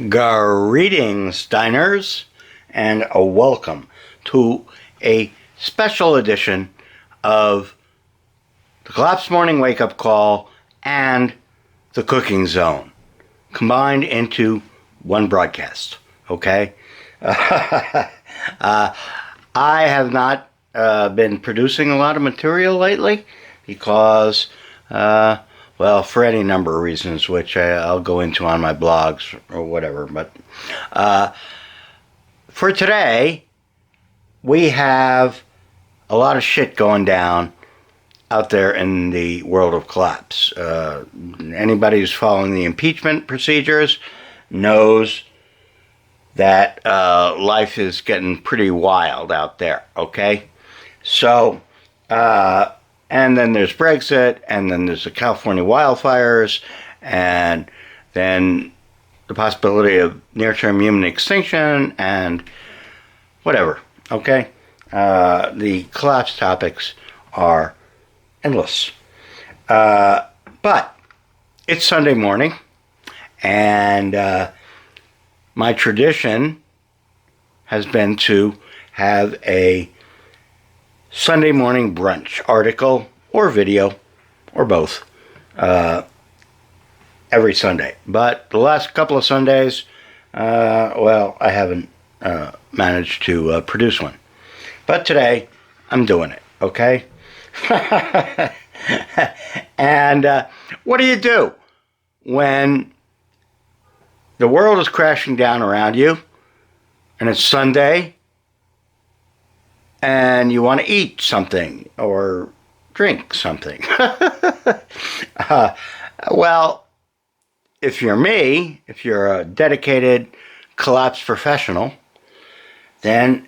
Greetings, diners, and a welcome to a special edition of the Collapse Morning Wake Up Call and the Cooking Zone combined into one broadcast. Okay? I have not been producing a lot of material lately because, well, for any number of reasons, which I'll go into on my blogs or whatever. But for today, we have a lot of shit going down out there in the world of collapse. Anybody who's following the impeachment procedures knows that life is getting pretty wild out there, okay? So, and then there's Brexit, and then there's the California wildfires, and then the possibility of near-term human extinction, and whatever, okay? The collapse topics are endless. But it's Sunday morning, and my tradition has been to have a Sunday morning brunch article or video or both every Sunday. But the last couple of Sundays, well, I haven't managed to produce one. But today, I'm doing it, okay? And what do when the world is crashing down around you and it's Sunday and you want to eat something or drink something? Well, if you're me, if you're a dedicated collapse professional, then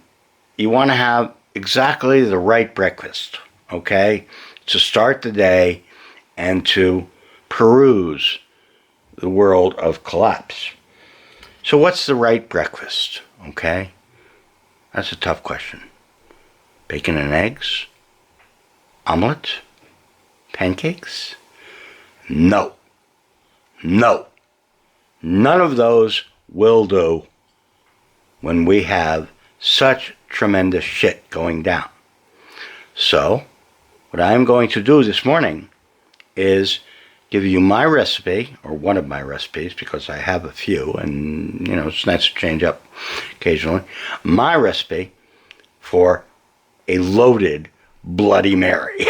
you want to have exactly the right breakfast, okay, to start the day and to peruse the world of collapse. So what's the right breakfast, okay? That's a tough question. Bacon and eggs? Omelet? Pancakes? No. No. None of those will do when we have such tremendous shit going down. So, what I'm going to do this morning is give you my recipe, or one of my recipes, because I have a few, and, you know, it's nice to change up occasionally. My recipe for a loaded Bloody Mary.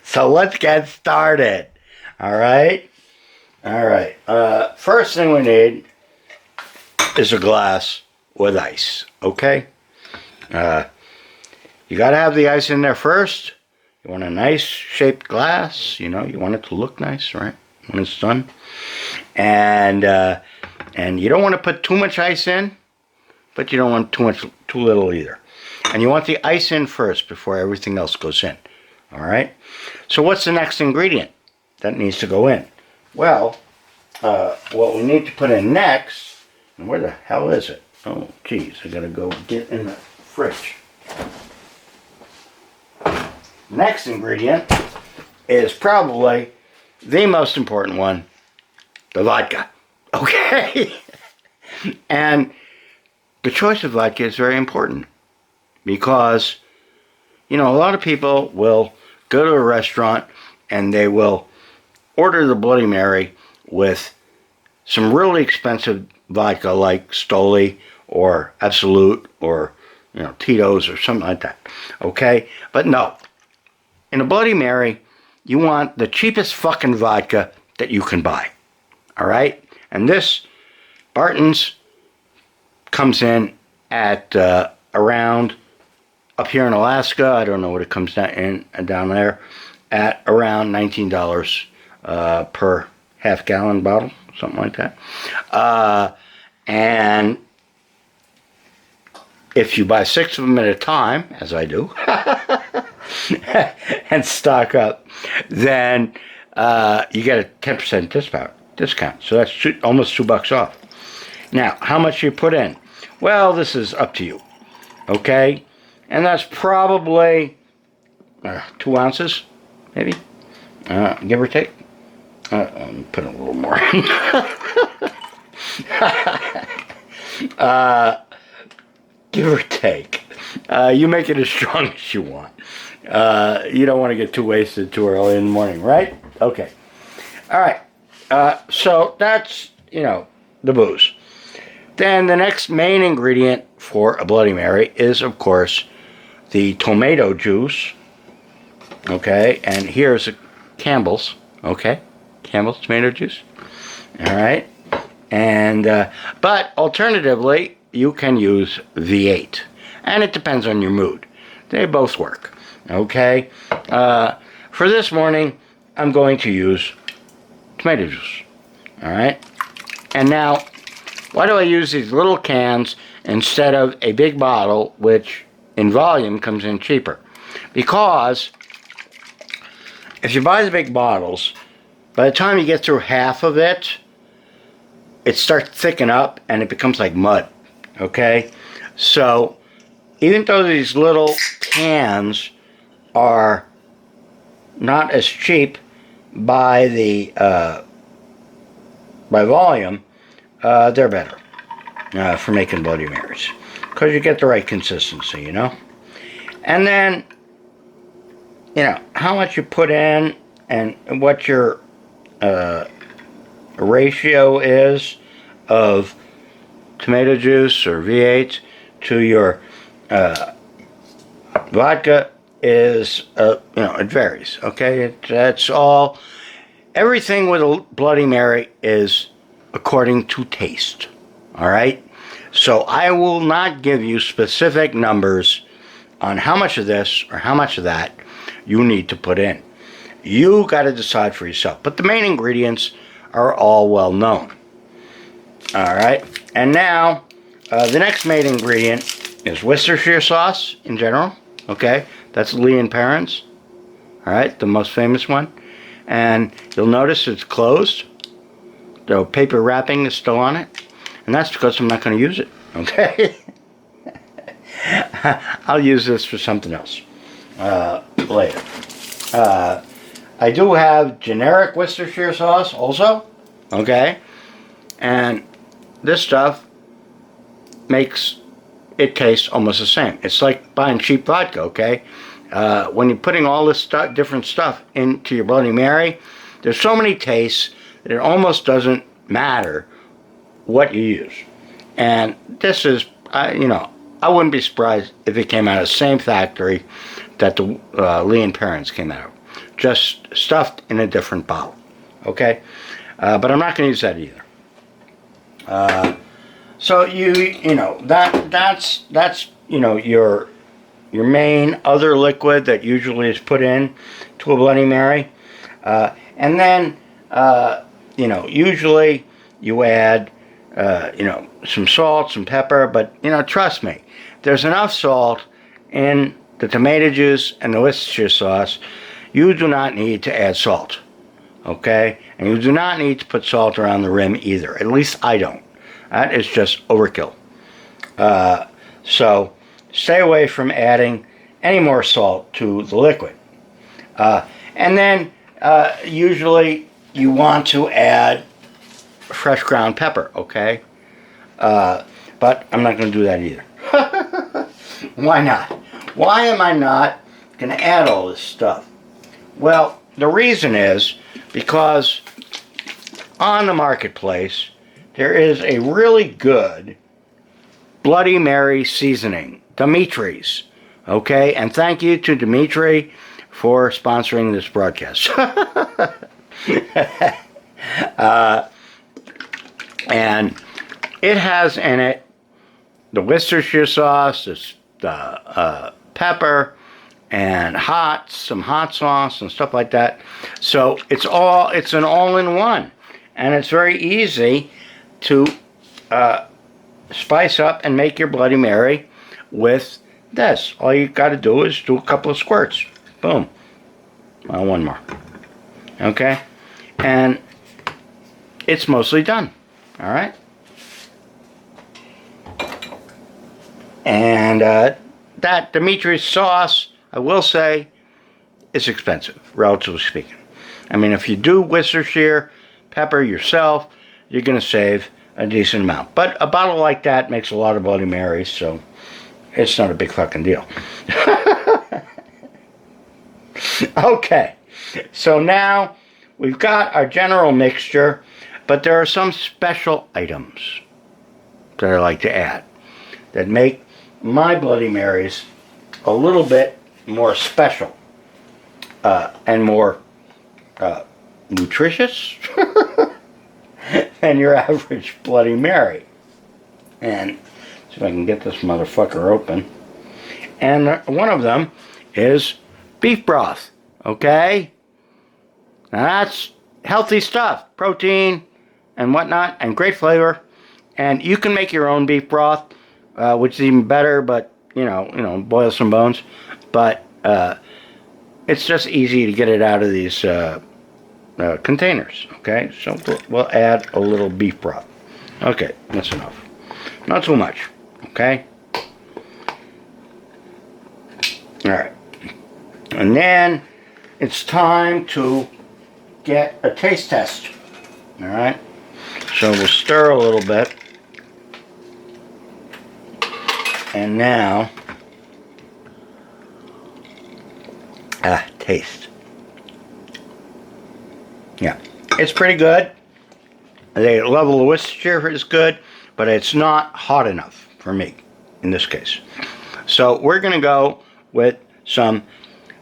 So let's get started. All right? All right. First thing we need is a glass with ice, okay? You got to have the ice in there first. You want a nice shaped glass, you know, you want it to look nice, right, when it's done. And you don't want to put too much ice in, but you don't want too little either. And you want the ice in first before everything else goes in, all right? So what's the next ingredient that needs to go in? Well, what we need to put in next, and where the hell is it? Oh, geez, I got to go get in the fridge. Next ingredient is probably the most important one, the vodka. Okay? And the choice of vodka is very important because, you know, a lot of people will go to a restaurant and they will order the Bloody Mary with some really expensive vodka like Stoli or Absolute or, you know, Tito's or something like that. Okay? But no. In a Bloody Mary, you want the cheapest fucking vodka that you can buy. All right? And this, Barton's, comes in at around, up here in Alaska, I don't know what it comes down there, at around $19 per half-gallon bottle, something like that. And if you buy 6 of them at a time, as I do, and stock up, then you get a 10% discount. So that's almost $2 off. Now, how much you put in? Well, this is up to you. Okay? And that's probably 2 ounces, maybe, give or take. Put a little more. Give or take. You make it as strong as you want. You don't want to get too wasted too early in the morning, right? Okay. All right. So that's, the booze. Then the next main ingredient for a Bloody Mary is, of course, the tomato juice. Okay. And here's a Campbell's. Okay. Campbell's tomato juice. All right. And, but alternatively, you can use V8. And it depends on your mood. They both work. Okay. For this morning, I'm going to use tomato juice. All right. And now, why do I use these little cans instead of a big bottle, which in volume comes in cheaper? Because if you buy the big bottles, by the time you get through half of it, it starts to thicken up and it becomes like mud. Okay? So, even though these little cans are not as cheap by the by volume, they're better for making Bloody Marys, because you get the right consistency, And then, how much you put in and what your ratio is of tomato juice or V8 to your vodka is, it varies, okay? That's all. Everything with a Bloody Mary is according to taste, all right? So I will not give you specific numbers on how much of this or how much of that you need to put in. You got to decide for yourself. But the main ingredients are all well known. All right. And now, the next main ingredient is Worcestershire sauce in general. Okay. That's Lee and Perrins. All right. The most famous one. And you'll notice it's closed. The paper wrapping is still on it. And that's because I'm not going to use it. Okay. I'll use this for something else later. I do have generic Worcestershire sauce also, okay? And this stuff makes it taste almost the same. It's like buying cheap vodka, okay? When you're putting all this different stuff into your Bloody Mary, there's so many tastes that it almost doesn't matter what you use. And this is, I wouldn't be surprised if it came out of the same factory that the Lee and Perrins came out of. Just stuffed in a different bottle, okay? But I'm not going to use that either. So that's your main other liquid that usually is put in to a Bloody Mary, and then usually you add some salt, some pepper, but trust me, there's enough salt in the tomato juice and the Worcestershire sauce. You do not need to add salt, okay? And you do not need to put salt around the rim either. At least I don't. That is just overkill. So stay away from adding any more salt to the liquid. And then usually you want to add fresh ground pepper, okay? But I'm not going to do that either. Why not? Why am I not going to add all this stuff? Well, the reason is because on the marketplace there is a really good Bloody Mary seasoning, Dimitri's, okay? And thank you to Dimitri for sponsoring this broadcast. And it has in it the Worcestershire sauce, the pepper, and some hot sauce and stuff like that. So it's an all-in-one, and it's very easy to spice up and make your Bloody Mary with this. All you got to do is do a couple of squirts. Boom. Well, one more. Okay? And it's mostly done. All right? And that Dimitri's sauce, I will say, is expensive, relatively speaking. I mean, if you do Worcestershire pepper yourself, you're going to save a decent amount. But a bottle like that makes a lot of Bloody Marys, so it's not a big fucking deal. Okay, so now we've got our general mixture, but there are some special items that I like to add that make my Bloody Marys a little bit more special and more nutritious than your average Bloody Mary. And see if I can get this motherfucker open. And one of them is beef broth, okay? Now that's healthy stuff, protein and whatnot, and great flavor. And you can make your own beef broth, which is even better, but you know, boil some bones. But it's just easy to get it out of these containers, okay? So we'll add a little beef broth. Okay, that's enough. Not too much, okay? All right. And then it's time to get a taste test. All right. So we'll stir a little bit. And now, taste. Yeah, it's pretty good. The level of Worcestershire is good, but it's not hot enough for me in this case. So we're going to go with some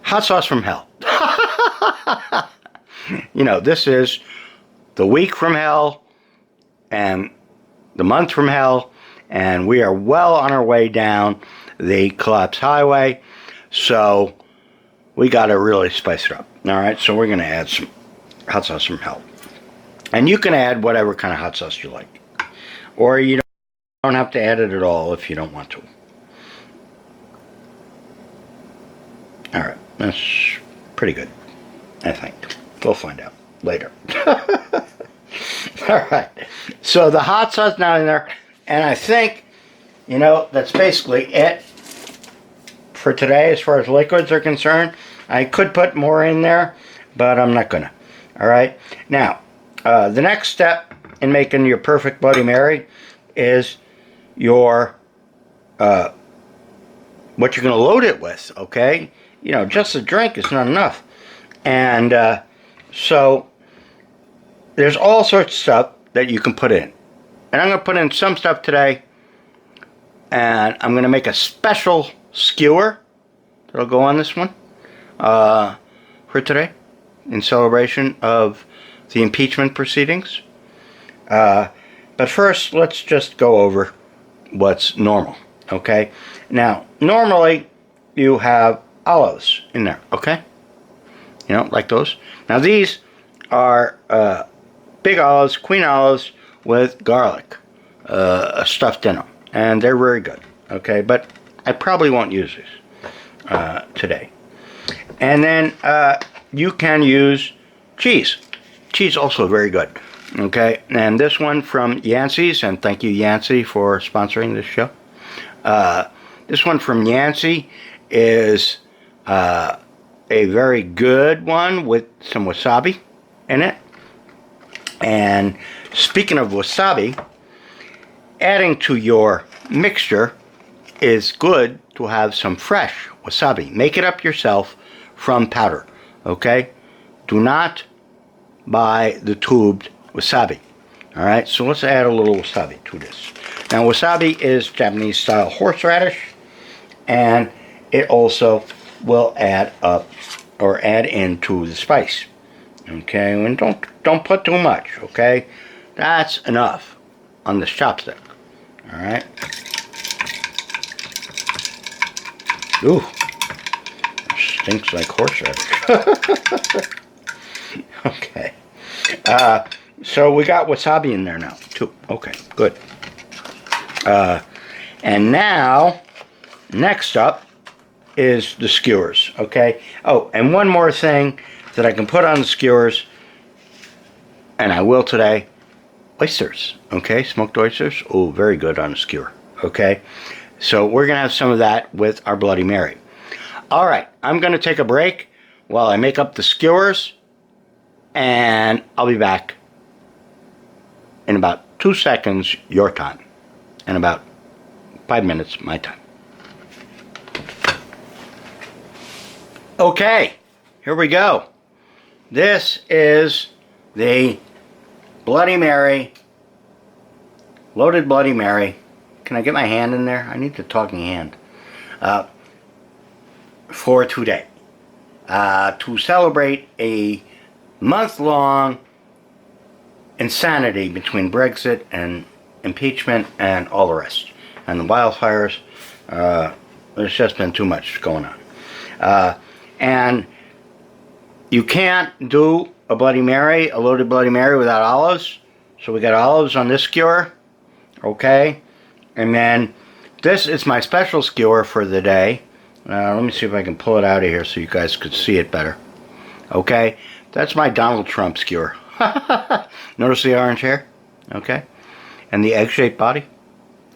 hot sauce from hell. You know, this is the week from hell and the month from hell, and we are well on our way down the Collapse Highway, so we got to really spice it up. All right, so we're going to add some hot sauce from hell. And you can add whatever kind of hot sauce you like, or you don't have to add it at all if you don't want to. All right, that's pretty good, I think. We'll find out later. All right, so the hot sauce now in there, and I think, you know, that's basically it for today as far as liquids are concerned. I could put more in there, but I'm not gonna. All right, now the next step in making your perfect Bloody Mary is your what you're gonna load it with. Okay, you know, just a drink is not enough, and so there's all sorts of stuff that you can put in, and I'm gonna put in some stuff today, and I'm gonna make a special skewer that'll go on this one for today in celebration of the impeachment proceedings. But first, let's just go over what's normal, okay? Now, normally you have olives in there, okay? You know, like those. Now, these are big olives, queen olives with garlic stuffed in them, and they're very good, okay? But I probably won't use these today. And then you can use cheese. Cheese also very good, okay? And this one from Yancey's, and thank you Yancey for sponsoring this show. This one from Yancey is a very good one with some wasabi in it. And speaking of wasabi, adding to your mixture is good to have some fresh wasabi. Make it up yourself from powder, okay? Do not buy the tubed wasabi. All right, so let's add a little wasabi to this. Now, wasabi is Japanese style horseradish, and it also will add up or add into the spice. Okay, and don't put too much. Okay, that's enough on this chopstick. All right. Ooh, stinks like horseradish. Okay. So we got wasabi in there now too. Okay, good. And now, next up is the skewers. Okay. Oh, and one more thing that I can put on the skewers, and I will today, oysters. Okay, smoked oysters. Oh, very good on a skewer. Okay. So we're gonna have some of that with our Bloody Mary. All right, I'm gonna take a break while I make up the skewers, and I'll be back in about 2 seconds your time, and about 5 minutes my time. Okay, here we go. This is the Bloody Mary, loaded Bloody Mary. Can I get my hand in there? I need the talking hand. For today. To celebrate a month-long insanity between Brexit and impeachment and all the rest. And the wildfires. There's just been too much going on. And you can't do a Bloody Mary, a loaded Bloody Mary, without olives. So we got olives on this skewer. Okay. And then this is my special skewer for the day. Let me see if I can pull it out of here so you guys could see it better. Okay. That's my Donald Trump skewer. Notice the orange hair? Okay. And the egg-shaped body?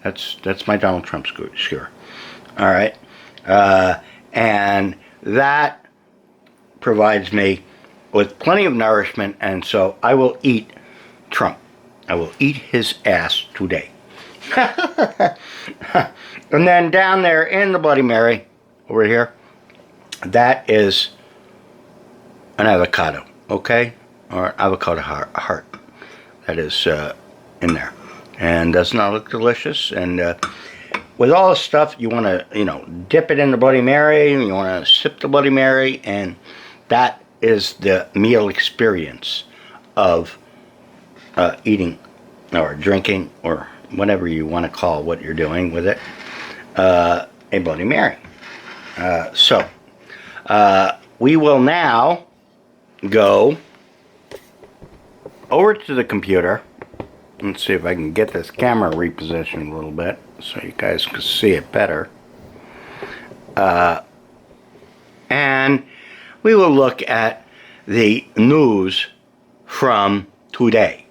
That's my Donald Trump skewer. All right. And that provides me with plenty of nourishment, and so I will eat Trump. I will eat his ass today. And then down there in the Bloody Mary, over here, that is an avocado, okay? Or avocado heart. That is in there. And does not look delicious. And with all this stuff, you want to, dip it in the Bloody Mary, you want to sip the Bloody Mary, and that is the meal experience of eating or drinking or whatever you want to call what you're doing with it, a Bloody Mary. So we will now go over to the computer. Let's see if I can get this camera repositioned a little bit so you guys can see it better. And we will look at the news from today.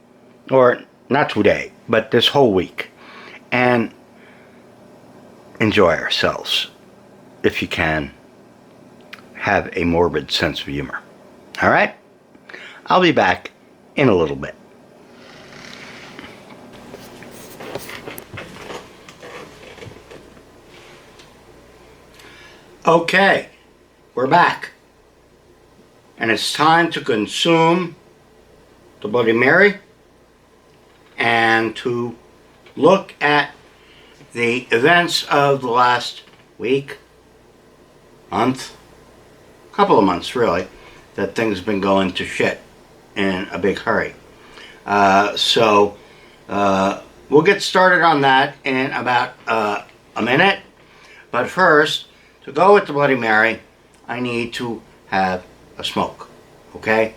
Or not today, but this whole week. And enjoy ourselves. If you can, have a morbid sense of humor. All right? I'll be back in a little bit. Okay, we're back. And it's time to consume the Bloody Mary and to look at the events of the last week, month, couple of months really, that things have been going to shit in a big hurry. So we'll get started on that in about a minute. But first, to go with the Bloody Mary, I need to have a smoke. Okay?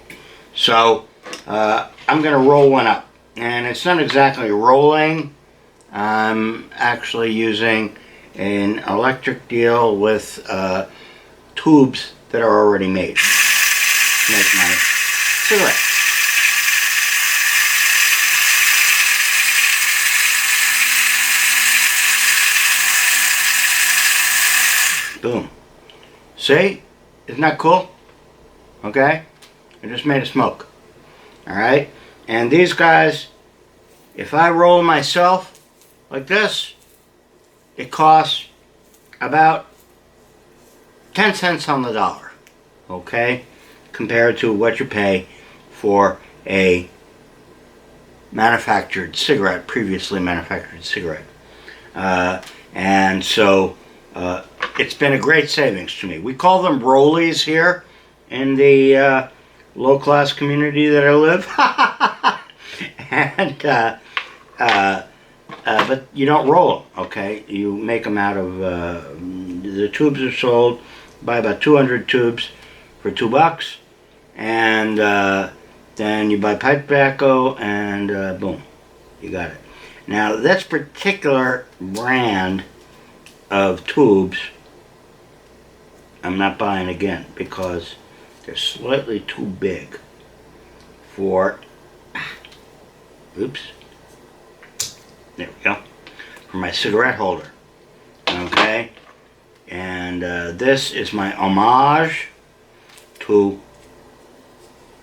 So I'm going to roll one up. And it's not exactly rolling. I'm actually using an electric deal with tubes that are already made to make my cigarette. Boom. See? Isn't that cool? Okay? I just made a smoke. Alright? And these guys, if I roll myself like this, it costs about 10 cents on the dollar. Okay? Compared to what you pay for a manufactured cigarette, previously manufactured cigarette. And so it's been a great savings to me. We call them rollies here in the low-class community that I live. And but you don't roll them, okay? You make them out of the tubes are sold. Buy about 200 tubes for $2, and then you buy pipe tobacco, and boom, you got it. Now this particular brand of tubes I'm not buying again because they're slightly too big for, oops, there we go, for my cigarette holder. Okay, and this is my homage to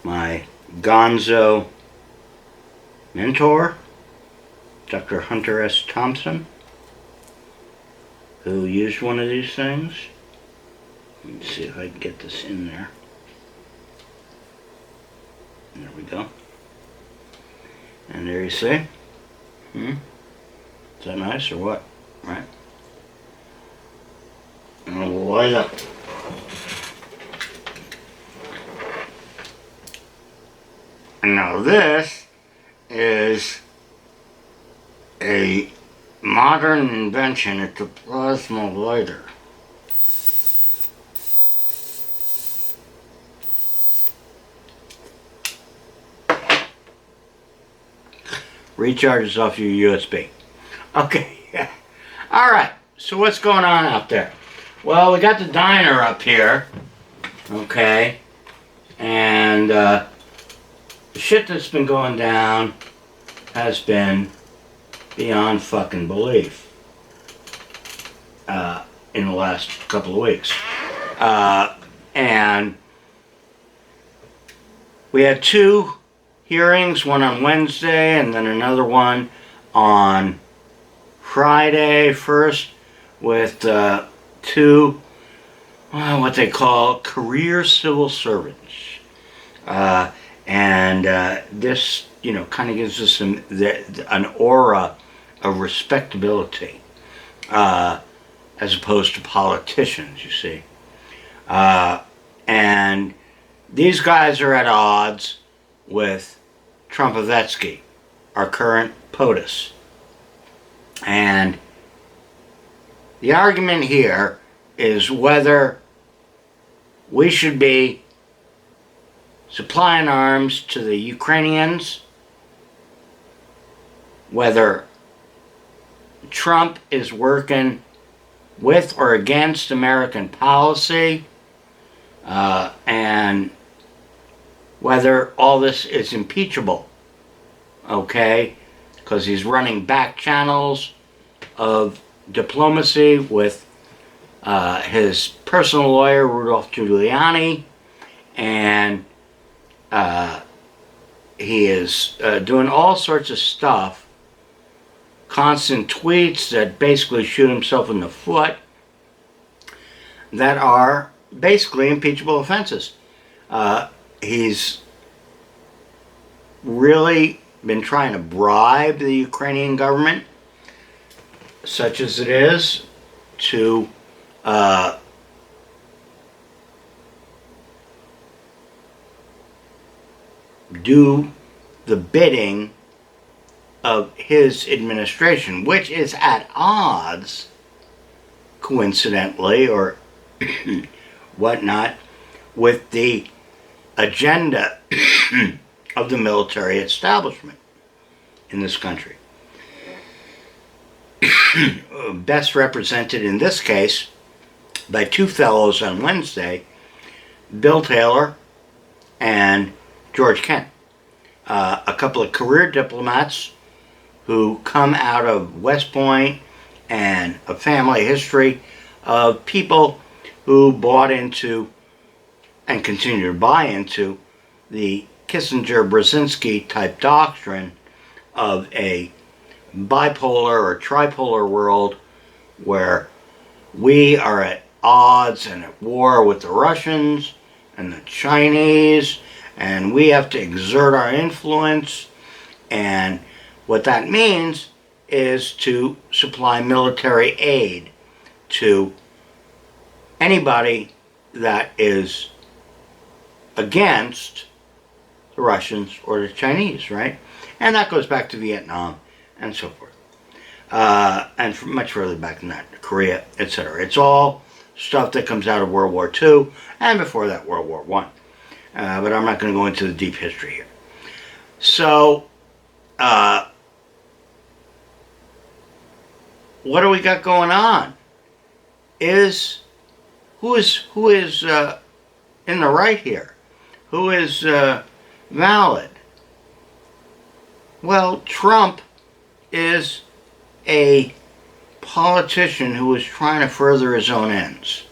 my Gonzo mentor, Dr. Hunter S. Thompson, who used one of these things. Let me see if I can get this in there. There we go. And there you see. Is that nice or what? Right? And it'll light up. And now this is a modern invention. It's a plasma lighter. Recharges off your USB. Okay. Alright. So what's going on out there? Well, we got the diner up here. Okay. And the shit that's been going down has been beyond fucking belief in the last couple of weeks. And we had two hearings, one on Wednesday and then another one on Friday. First with two, what they call career civil servants. And this, kind of gives us an aura of respectability as opposed to politicians, you see. And these guys are at odds with Trumpovetsky, our current POTUS. And the argument here is whether we should be supplying arms to the Ukrainians, whether Trump is working with or against American policy, and whether all this is impeachable, okay? Because he's running back channels of diplomacy with his personal lawyer, Rudolph Giuliani, and he is doing all sorts of stuff, constant tweets that basically shoot himself in the foot, that are basically impeachable offenses. He's really been trying to bribe the Ukrainian government, such as it is, to do the bidding of his administration, which is at odds, coincidentally, or whatnot, with the agenda of the military establishment in this country. Best represented in this case by two fellows on Wednesday, Bill Taylor and George Kent, a couple of career diplomats who come out of West Point and a family history of people who bought into and continue to buy into the Kissinger-Brzezinski type doctrine of a bipolar or tripolar world where we are at odds and at war with the Russians and the Chinese, and we have to exert our influence, and what that means is to supply military aid to anybody that is against the Russians or the Chinese, right? And that goes back to Vietnam and so forth. And much further back than that, Korea, etc. It's all stuff that comes out of World War II and before that, World War I. But I'm not going to go into the deep history here. So, what do we got going on? Who is in the right here? Who is valid? Well, Trump is a politician who is trying to further his own ends.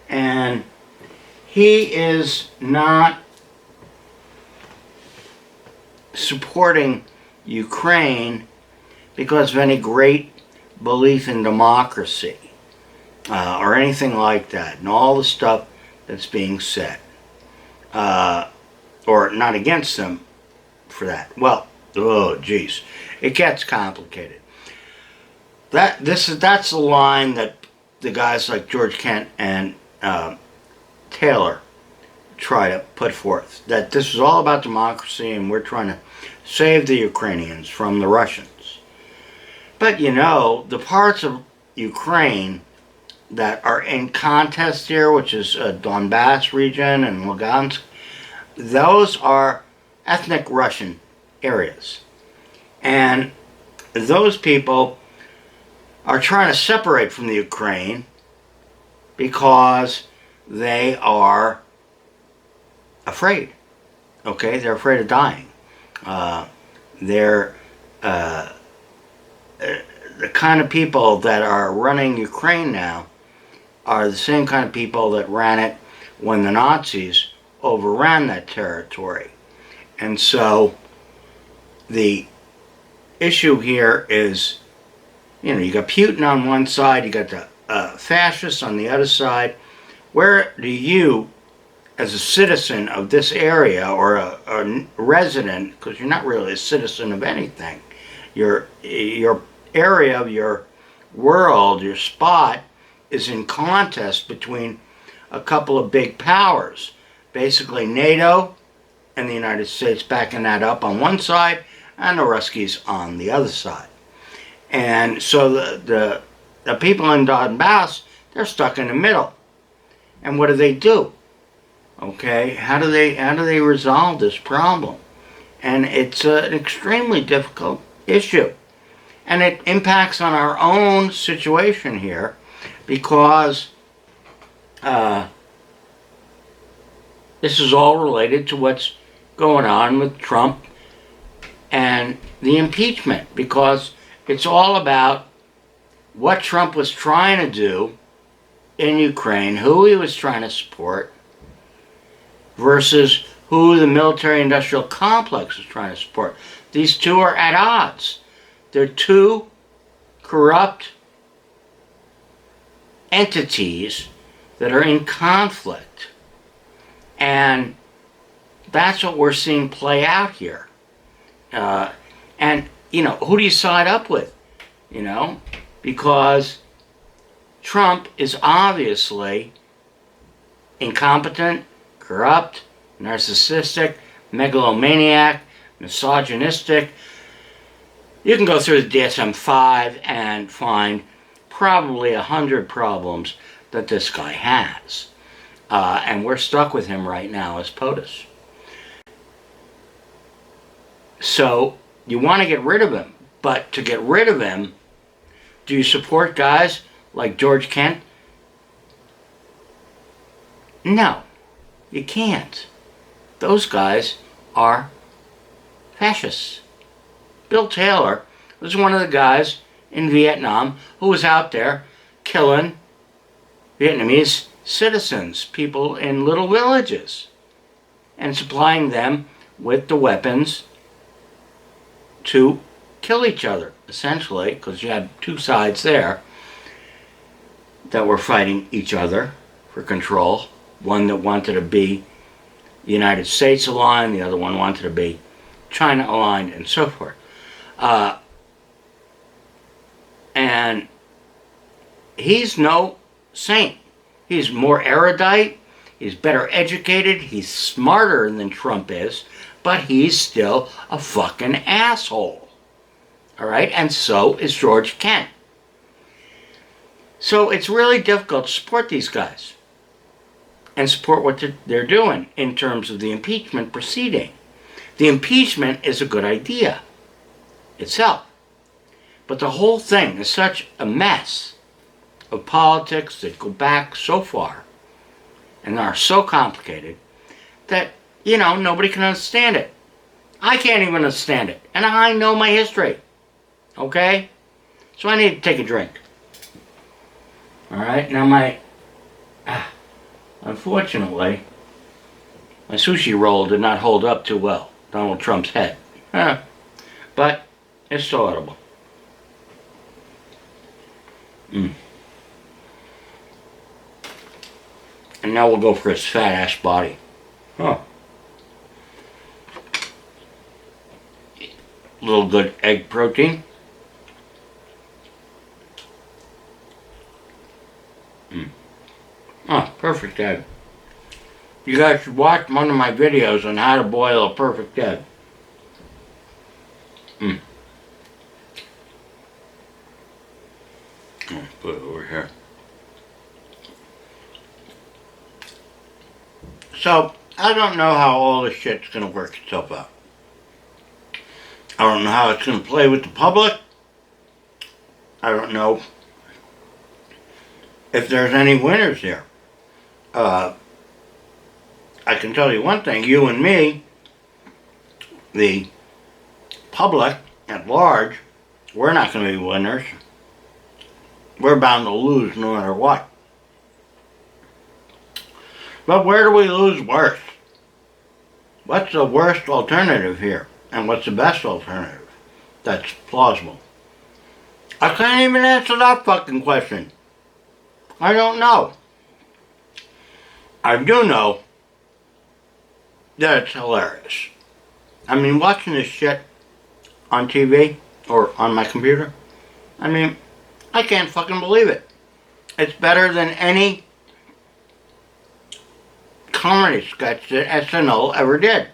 And he is not supporting Ukraine because of any great belief in democracy or anything like that, and all the stuff that's being said, or not against them for that. Well, oh geez, it gets complicated. That's the line that the guys like George Kent and Taylor try to put forth, that this is all about democracy and we're trying to save the Ukrainians from the Russians. But the parts of Ukraine that are in contest here, which is Donbass region and Lugansk, those are ethnic Russian areas. And those people are trying to separate from the Ukraine because they are afraid. Okay, they're afraid of dying. They're the kind of people that are running Ukraine now are the same kind of people that ran it when the Nazis overran that territory. And so the issue here is, you got Putin on one side, you got the fascists on the other side. Where do you, as a citizen of this area or a resident, because you're not really a citizen of anything, your area of your world, your spot, is in contest between a couple of big powers, basically NATO and the United States backing that up on one side and the Ruskies on the other side. And so the people in Donbass, they're stuck in the middle. And what do? Okay, how do they resolve this problem? And it's an extremely difficult issue. And it impacts on our own situation here because this is all related to what's going on with Trump and the impeachment, because it's all about what Trump was trying to do in Ukraine, who he was trying to support, versus who the military-industrial complex is trying to support. These two are at odds. They're two corrupt entities that are in conflict. And that's what we're seeing play out here. And, who do you side up with? Because Trump is obviously incompetent, corrupt, narcissistic, megalomaniac, misogynistic. You can go through the DSM-5 and find probably 100 problems that this guy has. And we're stuck with him right now as POTUS. So you want to get rid of him. But to get rid of him, do you support guys like George Kent? No, you can't. Those guys are fascists. Bill Taylor was one of the guys in Vietnam who was out there killing Vietnamese citizens, people in little villages, and supplying them with the weapons to kill each other, essentially, because you had two sides there that were fighting each other for control. One that wanted to be United States aligned, the other one wanted to be China aligned, and so forth. And he's no saint. He's more erudite, he's better educated, he's smarter than Trump is, but he's still a fucking asshole. All right? And so is George Kent. So it's really difficult to support these guys and support what they're doing in terms of the impeachment proceeding. The impeachment is a good idea itself. But the whole thing is such a mess of politics that go back so far and are so complicated that, nobody can understand it. I can't even understand it. And I know my history. Okay? So I need to take a drink. Alright? Now unfortunately, my sushi roll did not hold up too well. Donald Trump's head. But it's still edible. Mm. And now we'll go for his fat ass body. Huh. Little good egg protein. Mm. Oh, perfect egg. You guys should watch one of my videos on how to boil a perfect egg. Mm. Put it over here. So, I don't know how all this shit's gonna work itself out. I don't know how it's gonna play with the public. I don't know if there's any winners here. I can tell you one thing, you and me, the public at large, we're not gonna be winners. We're bound to lose no matter what. But where do we lose worse? What's the worst alternative here? And what's the best alternative that's plausible? I can't even answer that fucking question. I don't know. I do know that it's hilarious. I mean, watching this shit on TV or on my computer, I mean, I can't fucking believe it. It's better than any comedy sketch that SNL ever did.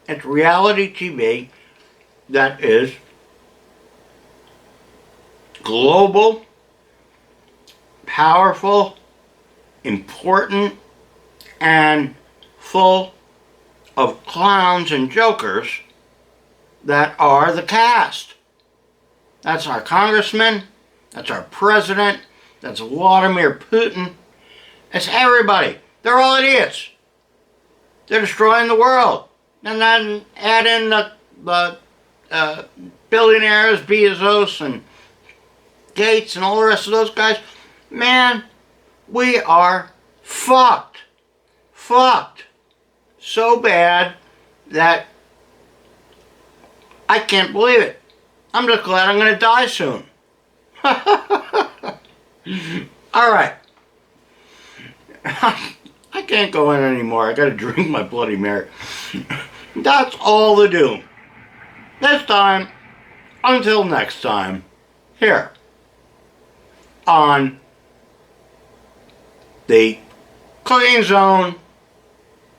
It's reality TV that is global, powerful, important, and full of clowns and jokers that are the cast. That's our congressman, that's our president, that's Vladimir Putin, it's everybody. They're all idiots. They're destroying the world. And then add in the billionaires, Bezos and Gates and all the rest of those guys. Man, we are fucked. Fucked. So bad that I can't believe it. I'm just glad I'm going to die soon. Alright. I can't go in anymore. I gotta drink my Bloody Mary. That's all the doom. This time, until next time, here on the Cooking Zone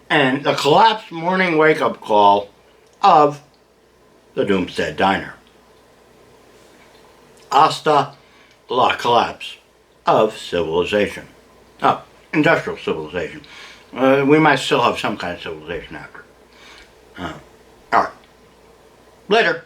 and the collapsed morning wake-up call of the Doomstead Diner. Hasta la collapse of civilization. Oh, industrial civilization. We might still have some kind of civilization after. Alright. Later.